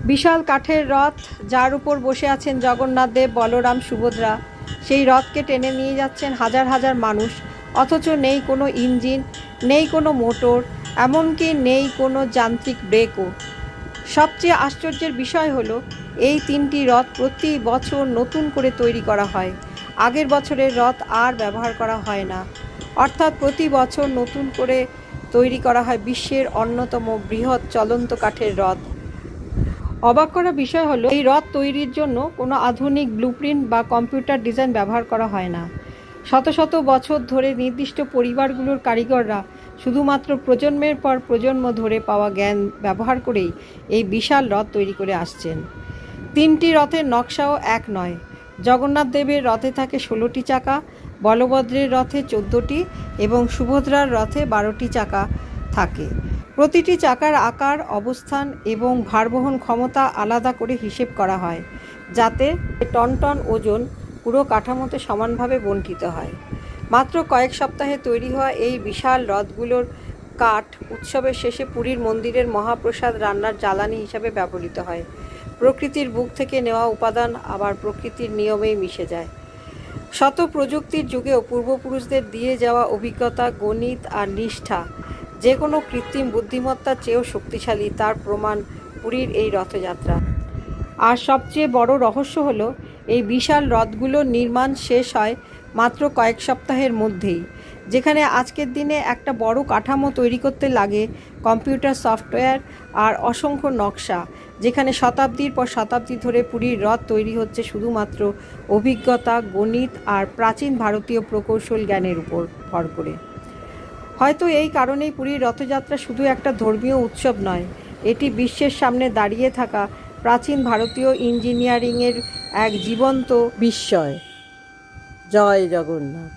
বিশাল কাঠের রথ, যার উপর বসে আছেন জগন্নাথ দেব, বলরাম, সুভদ্রা। সেই রথকে টেনে নিয়ে যাচ্ছেন হাজার হাজার মানুষ, অথচ নেই কোনো ইঞ্জিন, নেই কোনো মোটর, এমনকি নেই কোনো যান্ত্রিক ব্রেকও। সবচেয়ে আশ্চর্যের বিষয় হলো, এই তিনটি রথ প্রতি বছর নতুন করে তৈরি করা হয়। আগের বছরের রথ আর ব্যবহার করা হয় না, অর্থাৎ প্রতি বছর নতুন করে তৈরি করা হয় বিশ্বের অন্যতম বৃহৎ চলন্ত কাঠের রথ। অবাক করা বিষয় হলো, এই রথ তৈরির জন্য কোনো আধুনিক ব্লুপ্রিন্ট বা কম্পিউটার ডিজাইন ব্যবহার করা হয় না। শত শত বছর ধরে নির্দিষ্ট পরিবারগুলোর কারিগররা শুধুমাত্র প্রজন্মের পর প্রজন্ম ধরে পাওয়া জ্ঞান ব্যবহার করেই এই বিশাল রথ তৈরি করে আসছেন। তিনটি রথের নকশাও এক নয়। জগন্নাথ দেবের রথে থাকে 16টি চাকা, বলভদ্রের রথে 14টি এবং সুভদ্রার রথে 12টি চাকা থাকে। প্রতিটি চাকার আকার, অবস্থান এবং ভারবহন ক্ষমতা আলাদা করে হিসেব করা হয়, যাতে টন টন ওজন পুরো কাঠামোতে সমানভাবে বণ্টিত হয়। মাত্র কয়েক সপ্তাহে তৈরি হওয়া এই বিশাল রথগুলোর কাঠ উৎসবের শেষে পুরীর মন্দিরের মহাপ্রসাদ রান্নার জ্বালানি হিসাবে ব্যবহৃত হয়। প্রকৃতির বুক থেকে নেওয়া উপাদান আবার প্রকৃতির নিয়মেই মিশে যায়। শত প্রযুক্তির যুগেও পূর্বপুরুষদের দিয়ে যাওয়া অভিজ্ঞতা, গণিত আর নিষ্ঠা যে কোনো কৃত্রিম বুদ্ধিমত্তার চেয়েও শক্তিশালী, তার প্রমাণ পুরীর এই রথযাত্রা। আর সবচেয়ে বড় রহস্য হলো, এই বিশাল রথগুলোর নির্মাণ শেষ হয় মাত্র কয়েক সপ্তাহের মধ্যেই। যেখানে আজকের দিনে একটা বড় কাঠামো তৈরি করতে লাগে কম্পিউটার সফটওয়্যার আর অসংখ্য নকশা, যেখানে শতাব্দীর পর শতাব্দী ধরে পুরীর রথ তৈরি হচ্ছে শুধুমাত্র অভিজ্ঞতা, গণিত আর প্রাচীন ভারতীয় প্রকৌশল জ্ঞানের উপর ভর করে। হয়তো এই কারণেই পুরীর রথযাত্রা শুধু একটা ধর্মীয় উৎসব নয়, এটি বিশ্বের সামনে দাঁড়িয়ে থাকা প্রাচীন ভারতীয় ইঞ্জিনিয়ারিংয়ের এক জীবন্ত বিস্ময়। জয় জগন্নাথ।